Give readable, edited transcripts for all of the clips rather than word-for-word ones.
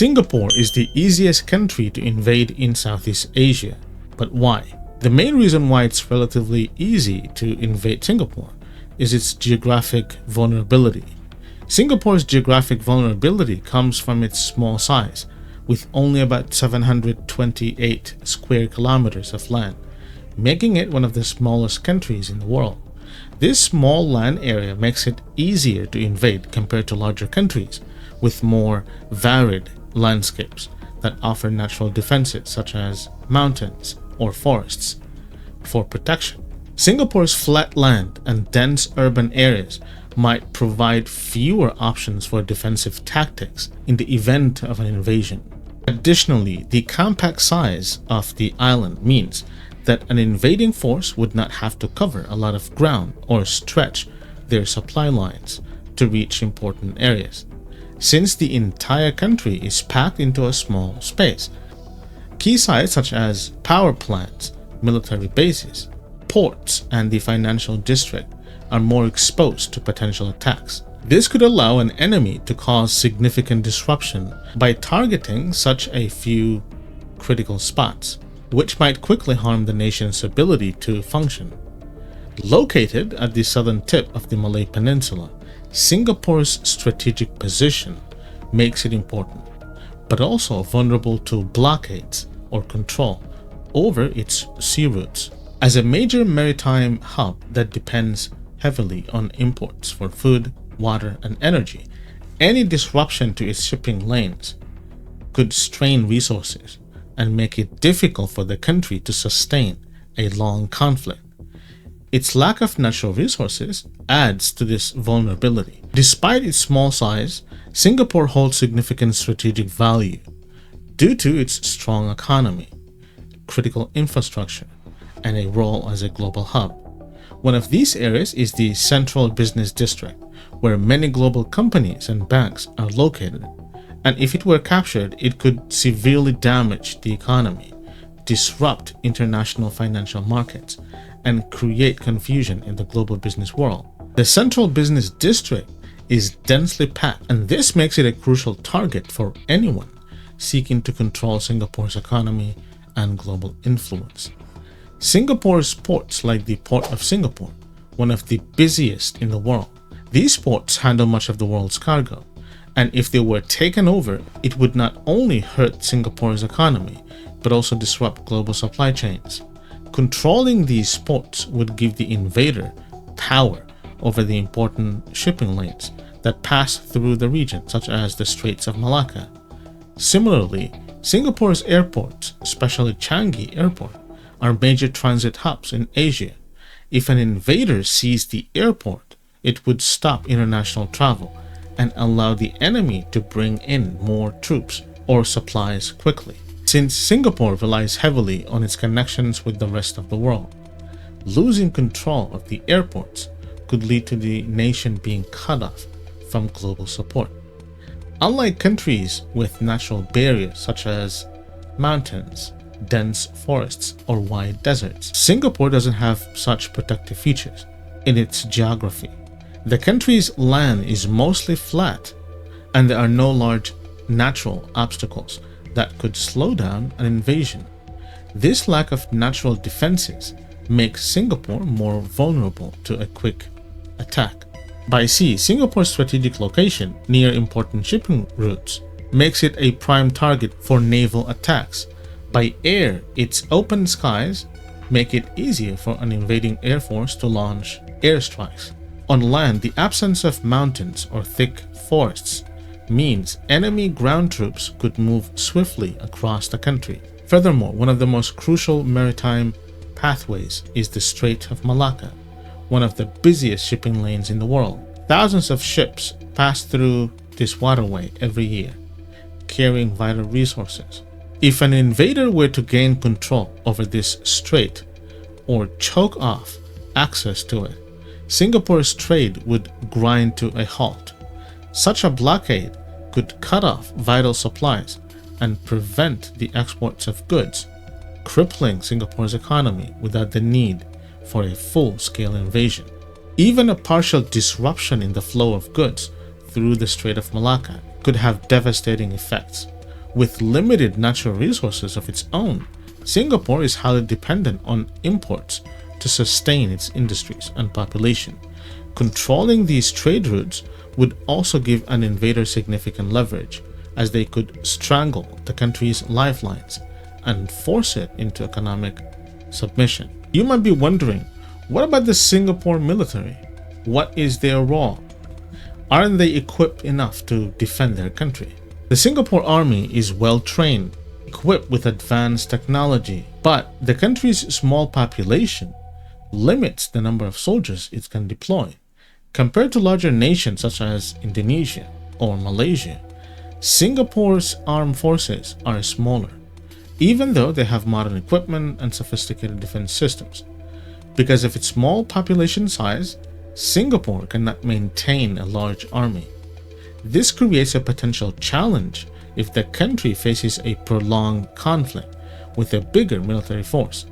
Singapore is the easiest country to invade in Southeast Asia. But why? The main reason why it's relatively easy to invade Singapore is its geographic vulnerability. Singapore's geographic vulnerability comes from its small size, with only about 728 square kilometers of land, making it one of the smallest countries in the world. This small land area makes it easier to invade compared to larger countries with more varied landscapes that offer natural defenses such as mountains or forests for protection. Singapore's flat land and dense urban areas might provide fewer options for defensive tactics in the event of an invasion. Additionally, the compact size of the island means that an invading force would not have to cover a lot of ground or stretch their supply lines to reach important areas, since the entire country is packed into a small space. Key sites such as power plants, military bases, ports, and the financial district are more exposed to potential attacks. This could allow an enemy to cause significant disruption by targeting such a few critical spots, which might quickly harm the nation's ability to function. Located at the southern tip of the Malay Peninsula, Singapore's strategic position makes it important, but also vulnerable to blockades or control over its sea routes. As a major maritime hub that depends heavily on imports for food, water, and energy, any disruption to its shipping lanes could strain resources and make it difficult for the country to sustain a long conflict. Its lack of natural resources adds to this vulnerability. Despite its small size, Singapore holds significant strategic value due to its strong economy, critical infrastructure, and a role as a global hub. One of these areas is the Central Business District, where many global companies and banks are located. And if it were captured, it could severely damage the economy, disrupt international financial markets, and create confusion in the global business world. The Central Business District is densely packed, and this makes it a crucial target for anyone seeking to control Singapore's economy and global influence. Singapore's ports, like the Port of Singapore, one of the busiest in the world. These ports handle much of the world's cargo, and if they were taken over, it would not only hurt Singapore's economy, but also disrupt global supply chains. Controlling these ports would give the invader power over the important shipping lanes that pass through the region, such as the Straits of Malacca. Similarly, Singapore's airports, especially Changi Airport, are major transit hubs in Asia. If an invader seized the airport, it would stop international travel and allow the enemy to bring in more troops or supplies quickly. Since Singapore relies heavily on its connections with the rest of the world, losing control of the airports could lead to the nation being cut off from global support. Unlike countries with natural barriers such as mountains, dense forests, or wide deserts, Singapore doesn't have such protective features. In its geography, the country's land is mostly flat, and there are no large natural obstacles that could slow down an invasion. This lack of natural defenses makes Singapore more vulnerable to a quick attack. By sea, Singapore's strategic location near important shipping routes makes it a prime target for naval attacks. By air, its open skies make it easier for an invading air force to launch airstrikes. On land, the absence of mountains or thick forests means enemy ground troops could move swiftly across the country. Furthermore, one of the most crucial maritime pathways is the Strait of Malacca, one of the busiest shipping lanes in the world. Thousands of ships pass through this waterway every year, carrying vital resources. If an invader were to gain control over this strait or choke off access to it, Singapore's trade would grind to a halt. Such a blockade could cut off vital supplies and prevent the exports of goods, crippling Singapore's economy without the need for a full-scale invasion. Even a partial disruption in the flow of goods through the Strait of Malacca could have devastating effects. With limited natural resources of its own, Singapore is highly dependent on imports to sustain its industries and population. Controlling these trade routes would also give an invader significant leverage, as they could strangle the country's lifelines and force it into economic submission. You might be wondering, what about the Singapore military? What is their role? Aren't they equipped enough to defend their country? The Singapore army is well trained, equipped with advanced technology, but the country's small population limits the number of soldiers it can deploy. Compared to larger nations such as Indonesia or Malaysia, Singapore's armed forces are smaller, even though they have modern equipment and sophisticated defense systems. Because of its small population size, Singapore cannot maintain a large army. This creates a potential challenge if the country faces a prolonged conflict with a bigger military force.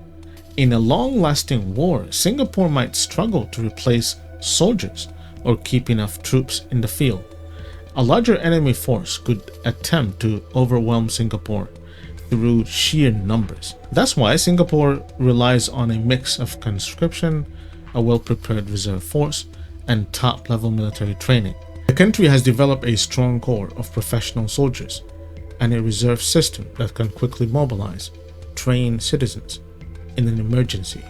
In a long-lasting war, Singapore might struggle to replace soldiers or keep enough troops in the field. A larger enemy force could attempt to overwhelm Singapore through sheer numbers. That's why Singapore relies on a mix of conscription, a well-prepared reserve force, and top-level military training. The country has developed a strong core of professional soldiers and a reserve system that can quickly mobilize, train citizens in an emergency.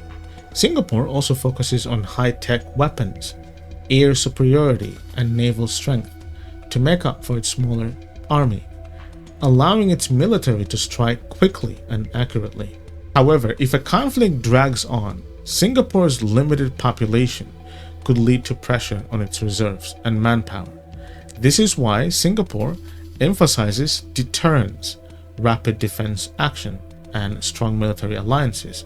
Singapore also focuses on high-tech weapons, air superiority, and naval strength to make up for its smaller army, allowing its military to strike quickly and accurately. However, if a conflict drags on, Singapore's limited population could lead to pressure on its reserves and manpower. This is why Singapore emphasizes deterrence, rapid defense action, and strong military alliances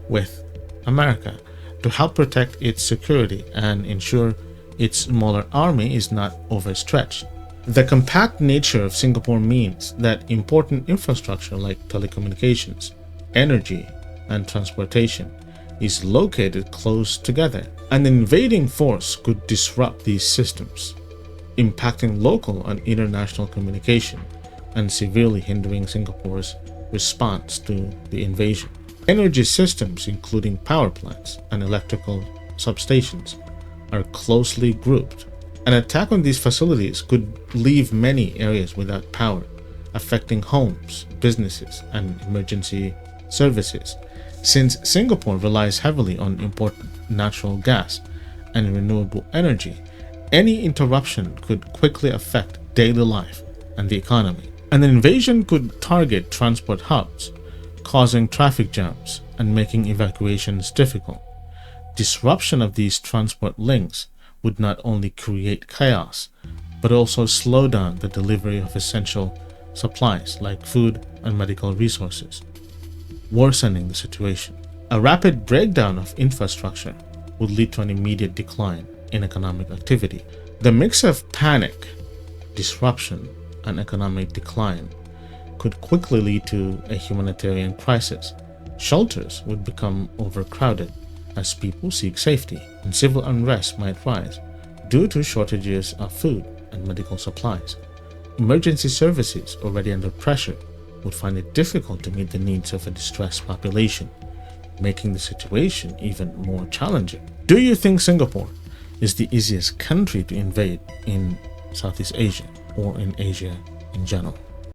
with America to help protect its security and ensure its smaller army is not overstretched. The compact nature of Singapore means that important infrastructure like telecommunications, energy, and transportation is located close together. An invading force could disrupt these systems, impacting local and international communication and severely hindering Singapore's response to the invasion. Energy systems, including power plants and electrical substations, are closely grouped. An attack on these facilities could leave many areas without power, affecting homes, businesses, and emergency services. Since Singapore relies heavily on imported natural gas and renewable energy, any interruption could quickly affect daily life and the economy. An invasion could target transport hubs, causing traffic jams and making evacuations difficult. Disruption of these transport links would not only create chaos, but also slow down the delivery of essential supplies like food and medical resources, worsening the situation. A rapid breakdown of infrastructure would lead to an immediate decline in economic activity. The mix of panic, disruption, and economic decline could quickly lead to a humanitarian crisis. Shelters would become overcrowded as people seek safety, and civil unrest might rise due to shortages of food and medical supplies. Emergency services, already under pressure, would find it difficult to meet the needs of a distressed population, making the situation even more challenging. Do you think Singapore is the easiest country to invade in Southeast Asia or in Asia in general?